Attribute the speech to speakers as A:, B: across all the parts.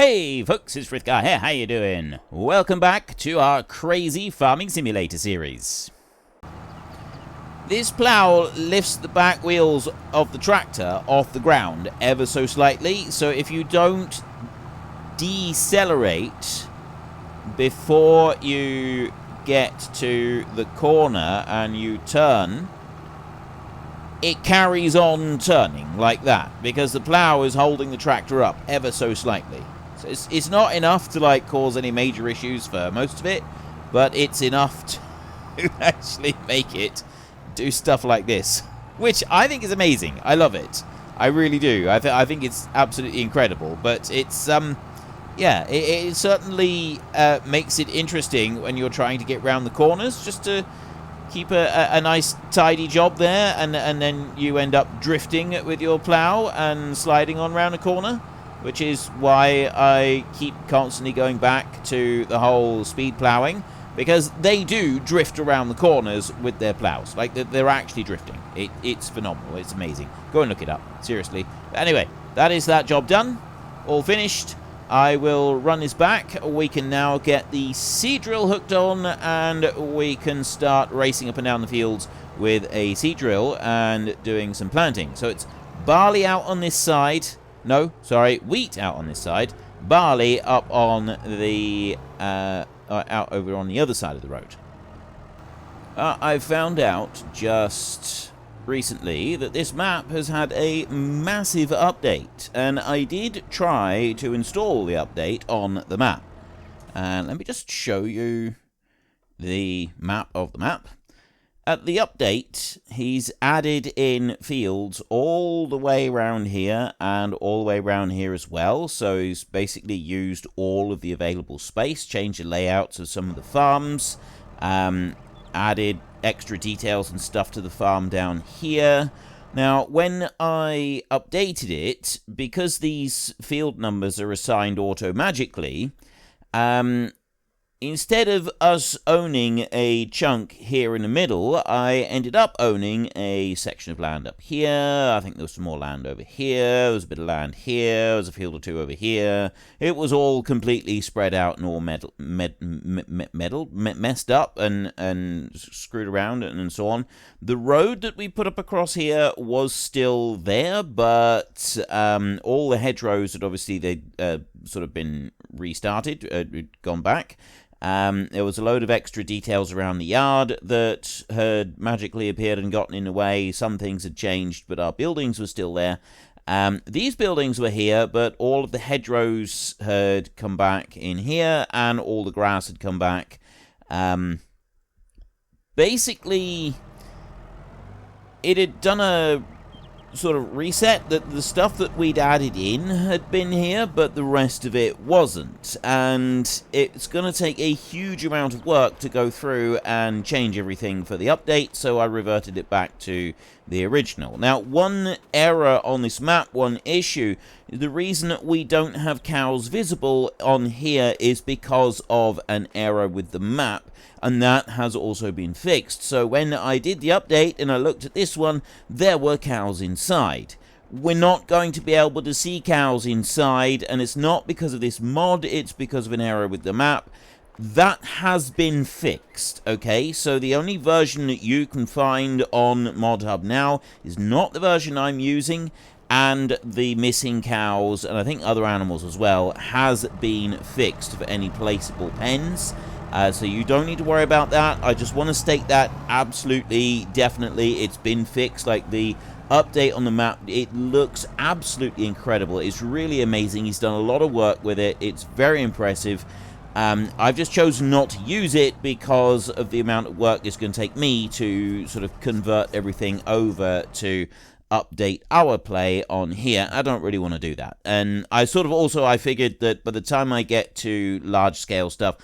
A: Hey folks, it's Frithgar here, how you doing? Welcome back to our crazy farming simulator series. This plough lifts the back wheels of the tractor off the ground ever so slightly, so if you don't decelerate before you get to the corner and you turn, it carries on turning like that because the plough is holding the tractor up ever so slightly. So it's not enough to like cause any major issues for most of it, but it's enough to actually make it do stuff like this, which I think is amazing. I love it. I really do. I think it's absolutely incredible. But it's yeah, it certainly makes it interesting when you're trying to get round the corners, just to keep a nice tidy job there, and then you end up drifting with your plough and sliding on round a corner, which is why I keep constantly going back to the whole speed ploughing, because they do drift around the corners with their ploughs. Like, they're actually drifting. It's phenomenal. It's amazing. Go and look it up. Seriously. But anyway, that is that job done. All finished. I will run this back. We can now get the seed drill hooked on, and we can start racing up and down the fields with a seed drill and doing some planting. So it's barley out on this side. No, sorry, wheat out on this side. Barley up on the out over on the other side of the road. I found out just recently that this map has had a massive update, and I did try to install the update on the map. And let me just show you the map of the map. At the update, he's added in fields all the way around here and all the way around here as well. So he's basically used all of the available space, changed the layouts of some of the farms, added extra details and stuff to the farm down here. Now, when I updated it, because these field numbers are assigned auto-magically, instead of us owning a chunk here in the middle, I ended up owning a section of land up here. I think there was some more land over here. There was a bit of land here. There was a field or two over here. It was all completely spread out and all messed up and screwed around and so on. The road that we put up across here was still there, but all the hedgerows had obviously sort of been restarted, gone back. There was a load of extra details around the yard that had magically appeared and gotten in the way. Some things had changed, but our buildings were still there. These buildings were here, but all of the hedgerows had come back in here, and all the grass had come back. Basically, it had done a sort of reset. That the stuff that we'd added in had been here, but the rest of it wasn't, and it's going to take a huge amount of work to go through and change everything for the update, so I reverted it back to the original. Now, one error on this map, one issue, the reason that we don't have cows visible on here is because of an error with the map, and that has also been fixed. So when I did the update and I looked at this one, there were cows inside. We're not going to be able to see cows inside, and it's not because of this mod, it's because of an error with the map. That has been fixed, okay? So the only version that you can find on Mod Hub now is not the version I'm using, and the missing cows, and I think other animals as well, has been fixed for any placeable pens. So you don't need to worry about that. I just want to state that absolutely, definitely, it's been fixed. Like, the update on the map, it looks absolutely incredible. It's really amazing. He's done a lot of work with it. It's very impressive. I've just chosen not to use it because of the amount of work it's going to take me to sort of convert everything over to update our play on here. I don't really want to do that. And I figured that by the time I get to large scale stuff,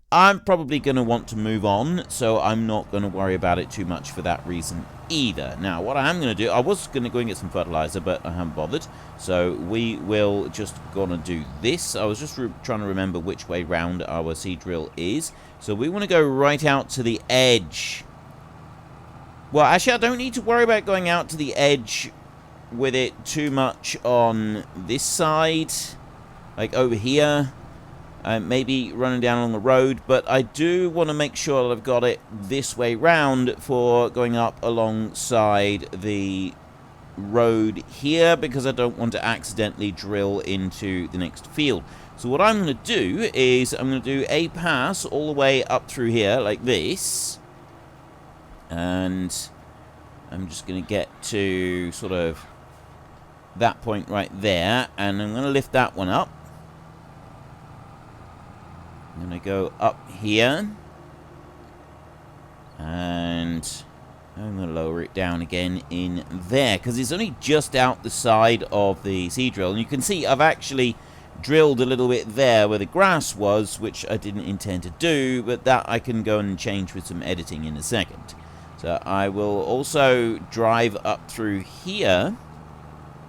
A: I'm probably going to want to move on, so I'm not going to worry about it too much for that reason either. Now, what I am going to do, I was going to go and get some fertilizer, but I haven't bothered, so we will just going to do this. I was just trying to remember which way round our seed drill is, so we want to go right out to the edge. Well, actually, I don't need to worry about going out to the edge with it too much on this side. like over here, maybe running down along the road, but I do want to make sure that I've got it this way round for going up alongside the road here, because I don't want to accidentally drill into the next field. So what I'm going to do is I'm going to do a pass all the way up through here like this, and I'm just going to get to sort of that point right there, and I'm going to lift that one up. I'm going to go up here, and I'm going to lower it down again in there, because it's only just out the side of the seed drill. And you can see I've actually drilled a little bit there where the grass was, which I didn't intend to do, but that I can go and change with some editing in a second. So I will also drive up through here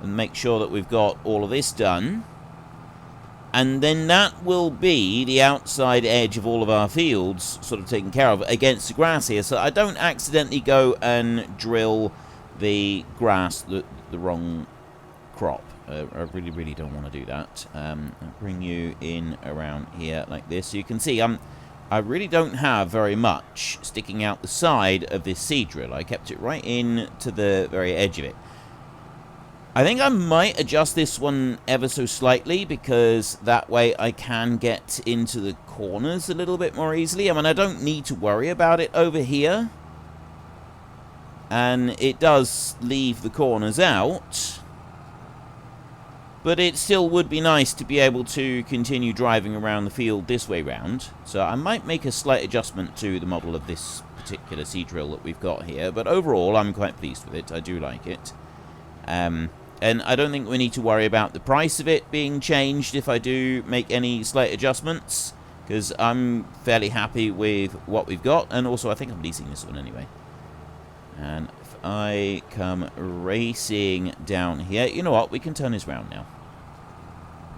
A: and make sure that we've got all of this done. And then that will be the outside edge of all of our fields sort of taken care of against the grass here. So I don't accidentally go and drill the grass, the wrong crop. I really, really don't want to do that. I'll bring you in around here like this. So you can see I really don't have very much sticking out the side of this seed drill. I kept it right in to the very edge of it. I think I might adjust this one ever so slightly, because that way I can get into the corners a little bit more easily. I mean, I don't need to worry about it over here. And it does leave the corners out. But it still would be nice to be able to continue driving around the field this way round. So I might make a slight adjustment to the model of this particular seed drill that we've got here. But overall, I'm quite pleased with it. I do like it. And I don't think we need to worry about the price of it being changed if I do make any slight adjustments, because I'm fairly happy with what we've got. And also, I think I'm leasing this one anyway. And if I come racing down here, you know what? We can turn this round now.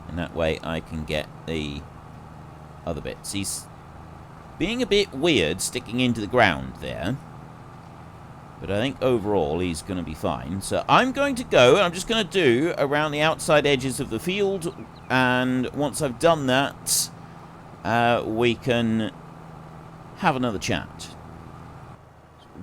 A: And that way I can get the other bits. He's being a bit weird sticking into the ground there. But I think overall he's going to be fine. So I'm going to go, and I'm just going to do around the outside edges of the field. And once I've done that, we can have another chat.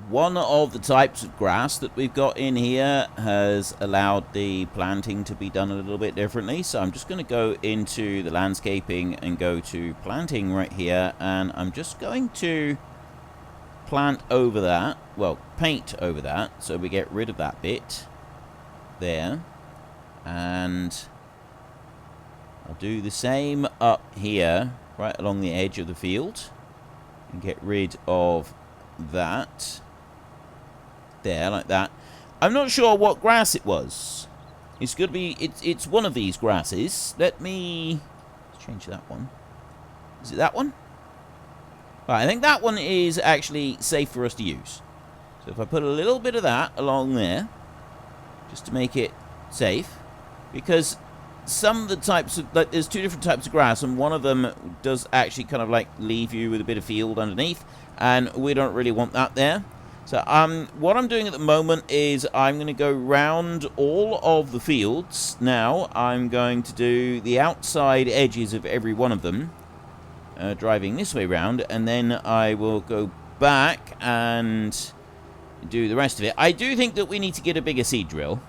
A: One of the types of grass that we've got in here has allowed the planting to be done a little bit differently. So I'm just going to go into the landscaping and go to planting right here. And I'm just going to plant over that, well, paint over that, so we get rid of that bit there. And I'll do the same up here, right along the edge of the field, and get rid of that there, like that. I'm not sure what grass it was. It's going to be, it's one of these grasses. Let me change that one. Is it that one? Right, I think that one is actually safe for us to use. So if I put a little bit of that along there, just to make it safe, because some of the types of, like, there's two different types of grass, and one of them does actually kind of like leave you with a bit of field underneath, and we don't really want that there. So what I'm doing at the moment is I'm going to go round all of the fields. Now I'm going to do the outside edges of every one of them. Driving this way round, and then I will go back and do the rest of it. I do think that we need to get a bigger seed drill.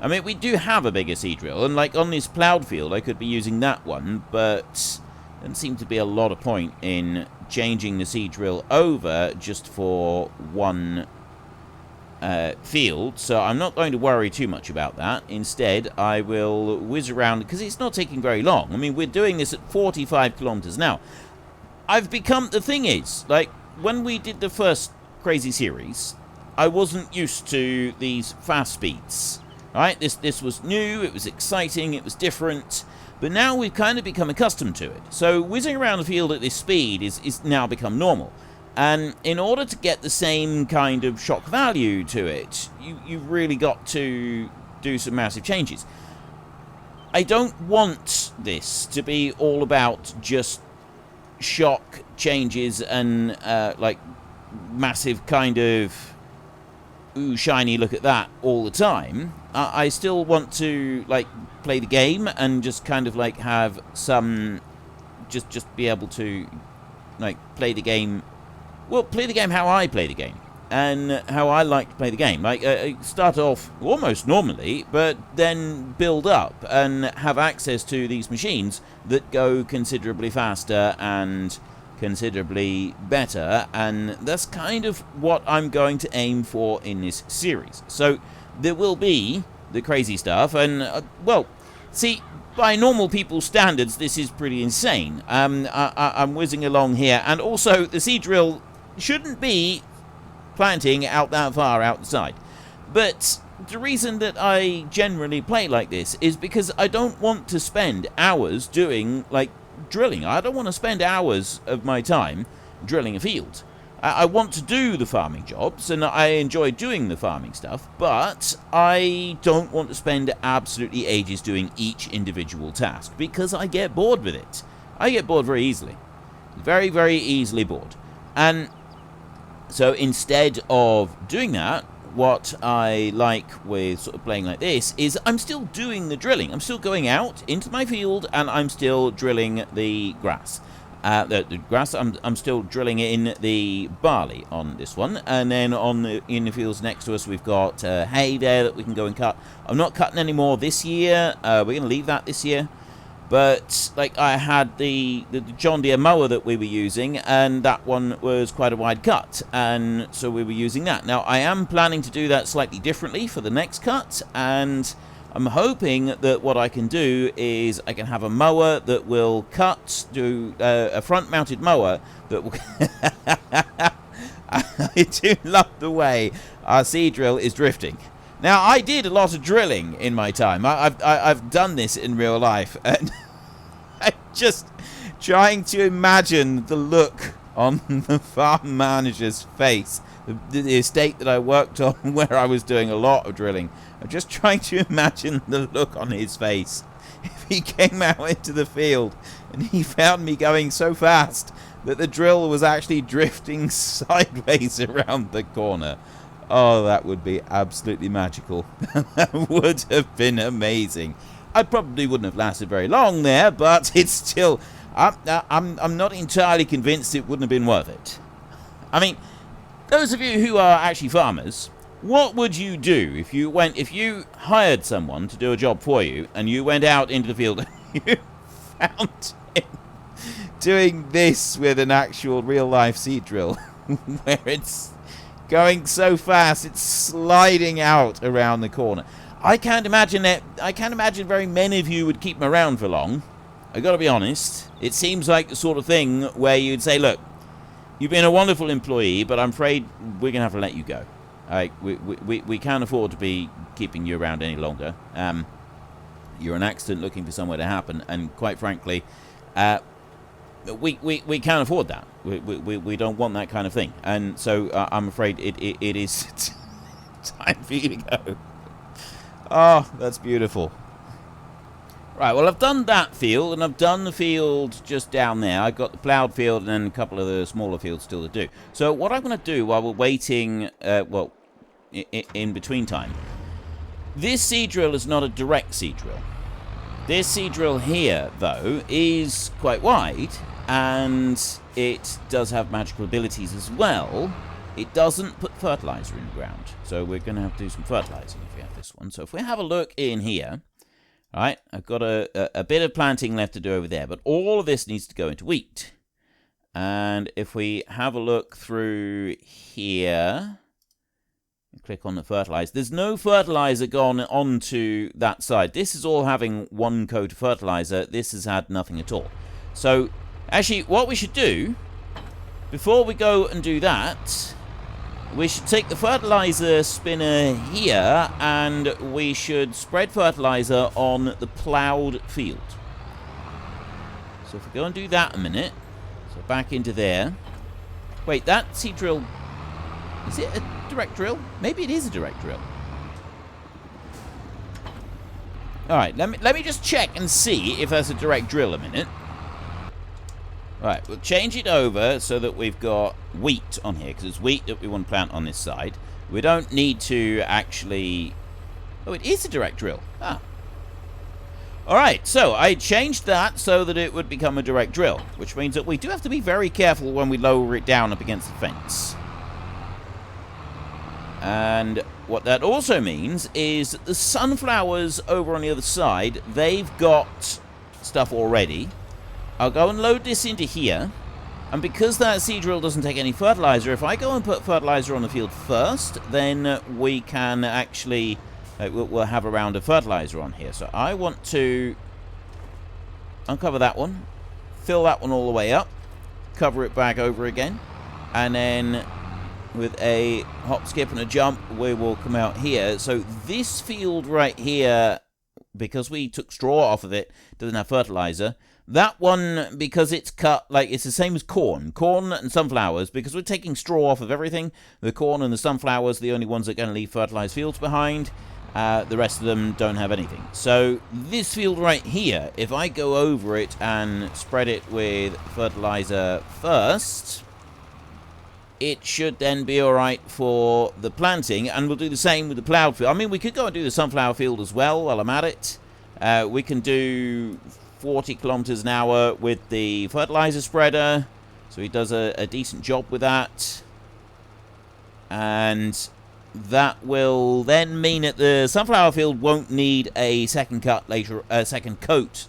A: I mean, we do have a bigger seed drill, and like on this ploughed field I could be using that one, but there doesn't seem to be a lot of point in changing the seed drill over just for one field, so I'm not going to worry too much about that. Instead, I will whiz around, because it's not taking very long. I mean, we're doing this at 45 kilometers an hour. I've become, the thing is, like, when we did the first Crazy series, I wasn't used to these fast speeds, right? This was new, it was exciting, it was different, but now we've kind of become accustomed to it. So whizzing around the field at this speed is now become normal. And in order to get the same kind of shock value to it, you've really got to do some massive changes. I don't want this to be all about just shock changes and like massive kind of ooh, shiny, look at that all the time. I still want to, like, play the game and just kind of, like, have some... Just be able to, like, play the game... Well, play the game how I play the game. And how I like to play the game. Like, start off almost normally, but then build up and have access to these machines that go considerably faster and considerably better, and that's kind of what I'm going to aim for in this series. So there will be the crazy stuff, and well, see, by normal people's standards, this is pretty insane. I'm whizzing along here, and also the seed drill shouldn't be planting out that far outside. But the reason that I generally play like this is because I don't want to spend hours doing, like, drilling. I don't want to spend hours of my time drilling a field. I want to do the farming jobs, and I enjoy doing the farming stuff, but I don't want to spend absolutely ages doing each individual task, because I get bored with it. I get bored very easily. Very, very easily bored. And so instead of doing that, what I like with sort of playing like this is I'm still doing the drilling. I'm still going out into my field and I'm still drilling the grass. The grass, I'm still drilling in the barley on this one. And then in the fields next to us, we've got hay there that we can go and cut. I'm not cutting any more this year. We're going to leave that this year. But, like, I had the John Deere mower that we were using, and that one was quite a wide cut, and so we were using that. Now, I am planning to do that slightly differently for the next cut, and I'm hoping that what I can do is I can have a mower that will cut, do a front-mounted mower that will... I do love the way our seed drill is drifting. Now, I did a lot of drilling in my time. I've done this in real life, and I'm just trying to imagine the look on the farm manager's face, the estate that I worked on where I was doing a lot of drilling. I'm just trying to imagine the look on his face if he came out into the field and he found me going so fast that the drill was actually drifting sideways around the corner. Oh, that would be absolutely magical. That would have been amazing. I probably wouldn't have lasted very long there, but it's still... I'm not entirely convinced it wouldn't have been worth it. I mean, those of you who are actually farmers, what would you do if you hired someone to do a job for you, and you went out into the field and you found him doing this with an actual real-life seed drill, where it's going so fast, it's sliding out around the corner. I can't imagine very many of you would keep him around for long. I gotta be honest. It seems like the sort of thing where you'd say, look, you've been a wonderful employee, but I'm afraid we're gonna have to let you go. We can't afford to be keeping you around any longer. You're an accident looking for somewhere to happen, and quite frankly, we can't afford that. We don't want that kind of thing, and so I'm afraid it is time for you to go. Oh, that's beautiful. Right, well, I've done that field, and I've done the field just down there. I've got the ploughed field and then a couple of the smaller fields still to do. So what I'm going to do while we're waiting, well, in between time, this seed drill is not a direct seed drill. This seed drill here, though, is quite wide, and it does have magical abilities as well. It doesn't put fertilizer in the ground, so we're going to have to do some fertilizing if we have this one. So if we have a look in here, right, I've got a bit of planting left to do over there, but all of this needs to go into wheat. And if we have a look through here, click on the fertilizer. There's no fertilizer gone onto that side. This is all having one coat of fertilizer. This has had nothing at all. So actually, what we should do, before we go and do that, we should take the fertilizer spinner here and we should spread fertilizer on the ploughed field. So if we go and do that a minute, so back into there. Wait, that seed drill, is it a direct drill? Maybe it is a direct drill. Alright, let me just check and see if that's a direct drill a minute. Right, we'll change it over so that we've got wheat on here, because it's wheat that we want to plant on this side. We don't need to actually... Oh, it is a direct drill. Ah. Alright, so I changed that so that it would become a direct drill, which means that we do have to be very careful when we lower it down up against the fence. And what that also means is that the sunflowers over on the other side, they've got stuff already. I'll go and load this into here. And because that seed drill doesn't take any fertilizer, if I go and put fertilizer on the field first, then we can actually... we'll have a round of fertilizer on here. So I want to uncover that one, fill that one all the way up, cover it back over again, and then with a hop, skip, and a jump, we will come out here. So this field right here, because we took straw off of it, doesn't have fertilizer. That one, because it's cut, like, it's the same as corn. Corn and sunflowers, because we're taking straw off of everything. The corn and the sunflowers are the only ones that are going to leave fertilized fields behind. The rest of them don't have anything. So this field right here, if I go over it and spread it with fertilizer first, it should then be alright for the planting, and we'll do the same with the plowed field. I mean, we could go and do the sunflower field as well while I'm at it. We can do 40 kilometers an hour with the fertilizer spreader, so he does a decent job with that. And that will then mean that the sunflower field won't need a second coat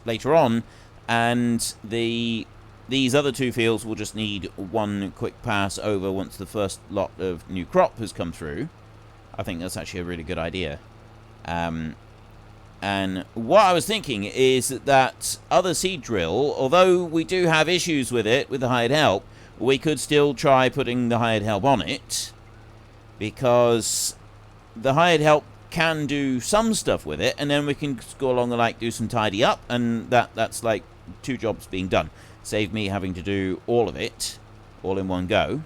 A: later on, and these other two fields will just need one quick pass over once the first lot of new crop has come through. I think that's actually a really good idea. And what I was thinking is that other seed drill, although we do have issues with it, with the hired help, we could still try putting the hired help on it, because the hired help can do some stuff with it, and then we can go along and like do some tidy up, and that's like 2 jobs being done. Save me having to do all of it all in one go,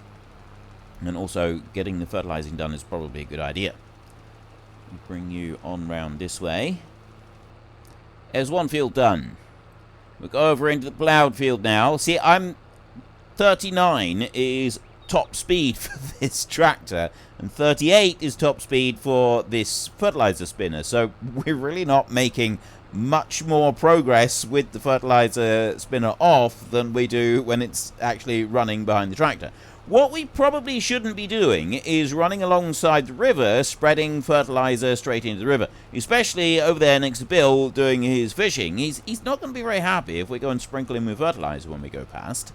A: and also getting the fertilizing done is probably a good idea. Bring you on round this way. There's one field done. We'll go over into the plowed field now. See, 39 is top speed for this tractor, and 38 is top speed for this fertilizer spinner. So we're really not making much more progress with the fertilizer spinner off than we do when it's actually running behind the tractor. What we probably shouldn't be doing is running alongside the river, spreading fertilizer straight into the river. Especially over there next to Bill doing his fishing. He's not going to be very happy if we go and sprinkle him with fertilizer when we go past.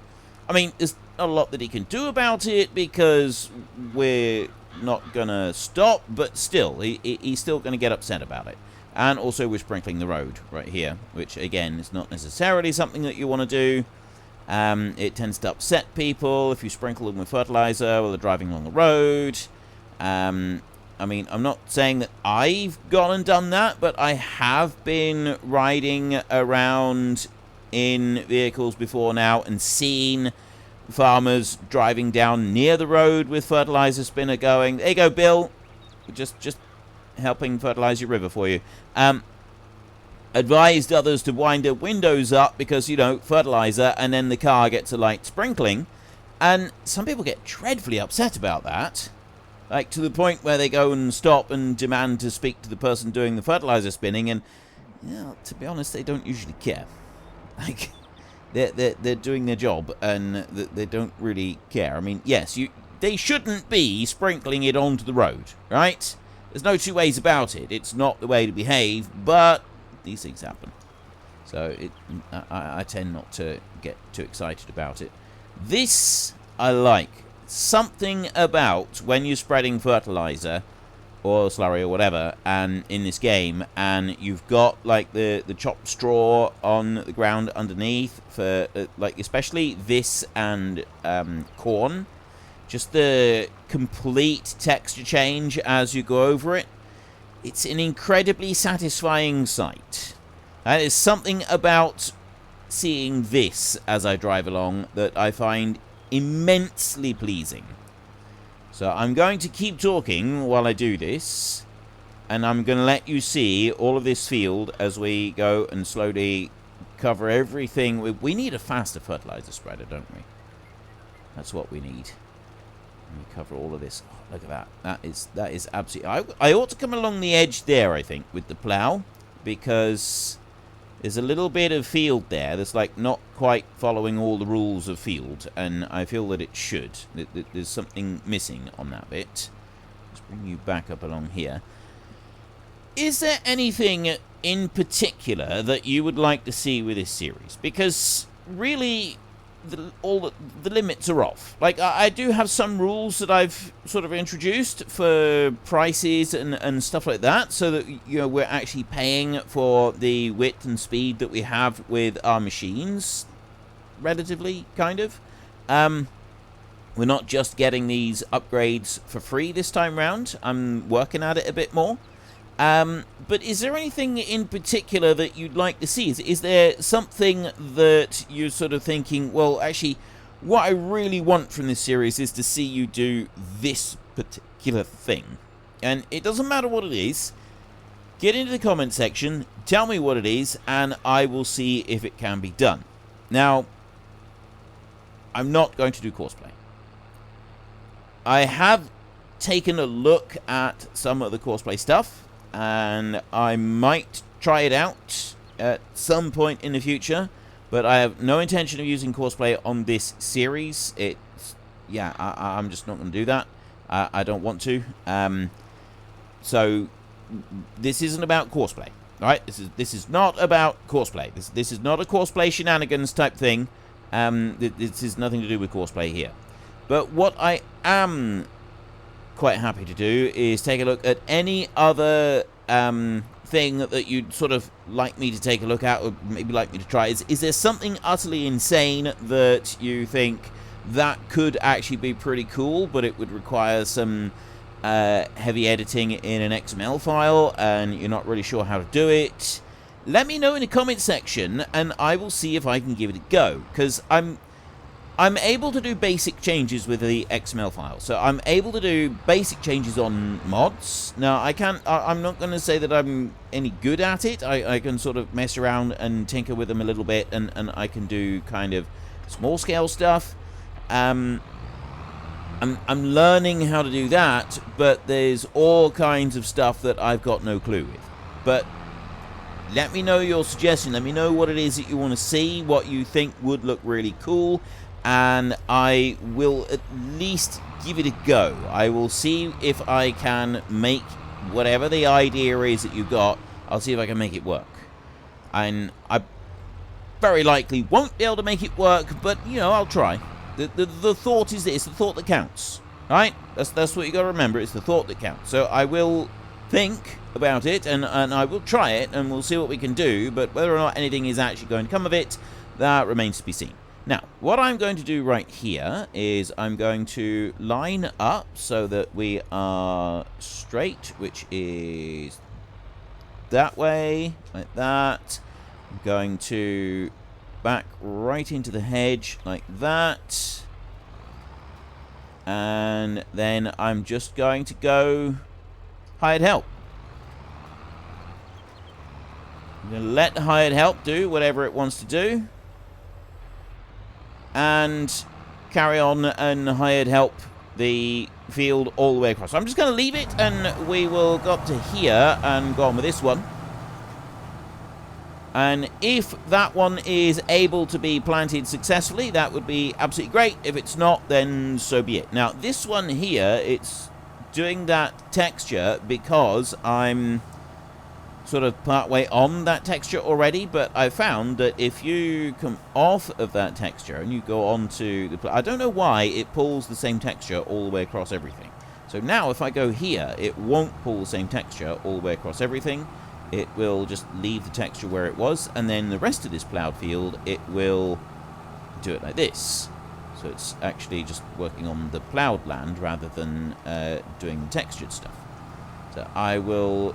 A: I mean, there's not a lot that he can do about it because we're not going to stop, but still, he's still going to get upset about it. And also we're sprinkling the road right here, which again is not necessarily something that you want to do. It tends to upset people if you sprinkle them with fertilizer while they're driving along the road. I mean, I'm not saying that I've gone and done that, but I have been riding around in vehicles before now and seen farmers driving down near the road with fertilizer spinner going. There you go, Bill. Just helping fertilize your river for you. Advised others to wind their windows up because, you know, fertilizer, and then the car gets a light sprinkling. And some people get dreadfully upset about that. Like, to the point where they go and stop and demand to speak to the person doing the fertilizer spinning, and, you know, to be honest, they don't usually care. Like, they're doing their job, and they don't really care. I mean, yes, they shouldn't be sprinkling it onto the road, right? There's no two ways about it. It's not the way to behave, but these things happen. So I tend not to get too excited about it. This I like. Something about when you're spreading fertilizer or slurry or whatever, and in this game, and you've got like the chopped straw on the ground underneath for like especially this and corn. Just the complete texture change as you go over it. It's an incredibly satisfying sight. There is something about seeing this as I drive along that I find immensely pleasing. So I'm going to keep talking while I do this, and I'm going to let you see all of this field as we go and slowly cover everything. We need a faster fertilizer spreader, don't we? That's what we need. Let me cover all of this. Oh, look at that. That is absolutely... I ought to come along the edge there, I think, with the plough, because there's a little bit of field there that's like not quite following all the rules of field, and I feel that it should. There's something missing on that bit. Let's bring you back up along here. Is there anything in particular that you would like to see with this series? Because really, all the limits are off. Like, I do have some rules that I've sort of introduced for prices and stuff like that, so that, you know, we're actually paying for the width and speed that we have with our machines, relatively, kind of. We're not just getting these upgrades for free this time round. I'm working at it a bit more. But is there anything in particular that you'd like to see? Is there something that you're sort of thinking, well, actually, what I really want from this series is to see you do this particular thing? And it doesn't matter what it is. Get into the comment section, tell me what it is, and I will see if it can be done. Now, I'm not going to do courseplay. I have taken a look at some of the courseplay stuff, and I might try it out at some point in the future, but I have no intention of using courseplay on this series. Yeah, I'm just not going to do that. I don't want to. So this isn't about courseplay, all right? This is not about courseplay. This is not a courseplay shenanigans type thing. This is nothing to do with courseplay here. But what I am quite happy to do is take a look at any other thing that you'd sort of like me to take a look at, or maybe like me to try. Is there something utterly insane that you think that could actually be pretty cool, but it would require some heavy editing in an XML file, and you're not really sure how to do it? Let me know in the comment section, and I will see if I can give it a go, because I'm able to do basic changes with the XML file. So I'm able to do basic changes on mods. Now, I'm not going to say that I'm any good at it. I can sort of mess around and tinker with them a little bit, and I can do kind of small scale stuff. I'm learning how to do that, but there's all kinds of stuff that I've got no clue with. But let me know your suggestion. Let me know what it is that you want to see, what you think would look really cool, and I will at least give it a go. I will see if I can make whatever the idea is that you got. I'll see if I can make it work. And I very likely won't be able to make it work, but, you know, I'll try. The thought is this, the thought that counts. Right? That's what you got to remember. It's the thought that counts. So I will think about it, and I will try it, and we'll see what we can do, but whether or not anything is actually going to come of it, that remains to be seen. Now, what I'm going to do right here is I'm going to line up so that we are straight, which is that way, like that. I'm going to back right into the hedge like that. And then I'm just going to go hired help. I'm going to let hired help do whatever it wants to do, and carry on and hired help the field all the way across. So I'm just going to leave it, and we will go up to here and go on with this one. And if that one is able to be planted successfully, that would be absolutely great. If it's not, then so be it. Now, this one here, it's doing that texture because I'm sort of partway on that texture already, but I found that if you come off of that texture and you go on to the... I don't know why it pulls the same texture all the way across everything. So now if I go here, it won't pull the same texture all the way across everything. It will just leave the texture where it was, and then the rest of this plowed field, it will do it like this. So it's actually just working on the plowed land rather than doing the textured stuff. So I will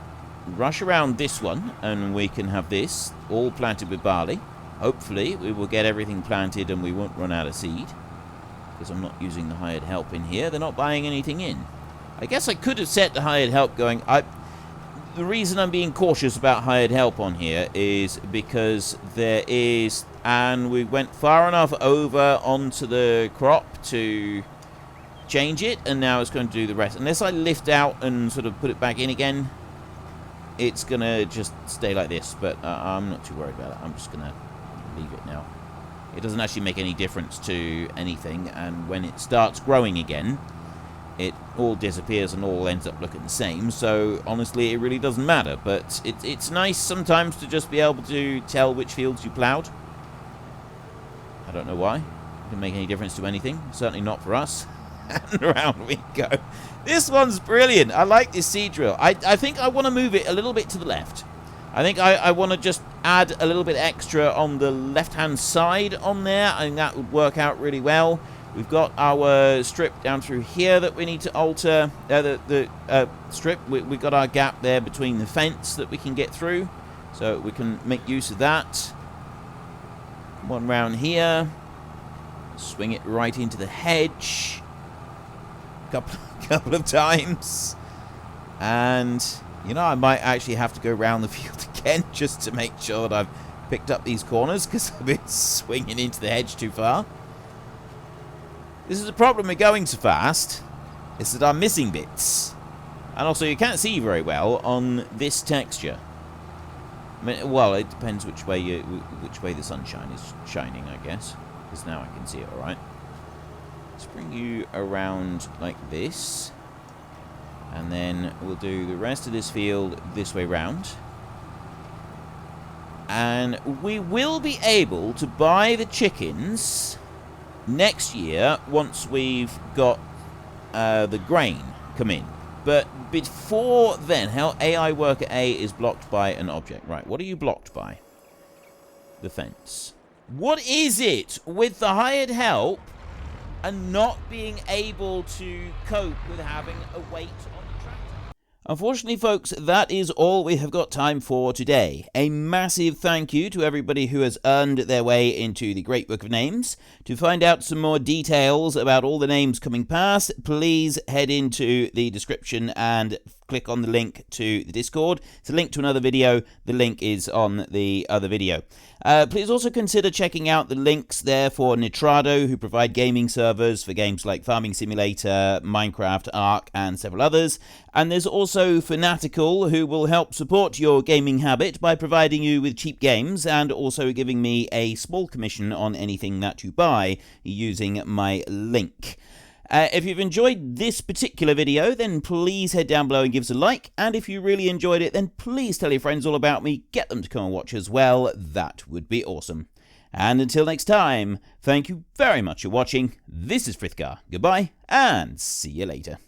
A: rush around this one, and we can have this all planted with barley. Hopefully we will get everything planted and we won't run out of seed, because I'm not using the hired help in here. They're not buying anything in. I guess I could have set the hired help going... The reason I'm being cautious about hired help on here is because there is... And we went far enough over onto the crop to change it, and now it's going to do the rest. Unless I lift out and sort of put it back in again, it's going to just stay like this. But I'm not too worried about it. I'm just going to leave it now. It doesn't actually make any difference to anything, and when it starts growing again, it all disappears and all ends up looking the same. So honestly, it really doesn't matter. But it's nice sometimes to just be able to tell which fields you ploughed. I don't know why. It doesn't make any difference to anything. Certainly not for us. And around we go. This one's brilliant. I like this seed drill. I think I want to move it a little bit to the left. I think I want to just add a little bit extra on the left-hand side on there. I think that would work out really well. We've got our strip down through here that we need to alter. The strip, we've got our gap there between the fence that we can get through. So we can make use of that. One round here. Swing it right into the hedge. Couple of times. And, you know, I might actually have to go around the field again just to make sure that I've picked up these corners, because I've been swinging into the hedge too far. This is the problem with going so fast, is that I'm missing bits. And also you can't see very well on this texture. I mean, well, it depends which way the sunshine is shining, I guess. Because now I can see it alright. Let's bring you around like this. And then we'll do the rest of this field this way round. And we will be able to buy the chickens next year once we've got the grain come in. But before then, how AI worker A is blocked by an object. Right, what are you blocked by? The fence. What is it with the hired help and not being able to cope with having a weight on the tractor? Unfortunately, folks, that is all we have got time for today. A massive thank you to everybody who has earned their way into the Great Book of Names. To find out some more details about all the names coming past, please head into the description and click on the link to the Discord. It's a link to another video. The link is on the other video. Please also consider checking out the links there for Nitrado, who provide gaming servers for games like Farming Simulator, Minecraft, Ark, and several others. And there's also Fanatical, who will help support your gaming habit by providing you with cheap games and also giving me a small commission on anything that you buy using my link. If you've enjoyed this particular video, then please head down below and give us a like. And if you really enjoyed it, then please tell your friends all about me. Get them to come and watch as well. That would be awesome. And until next time, thank you very much for watching. This is Frithgar. Goodbye, and see you later.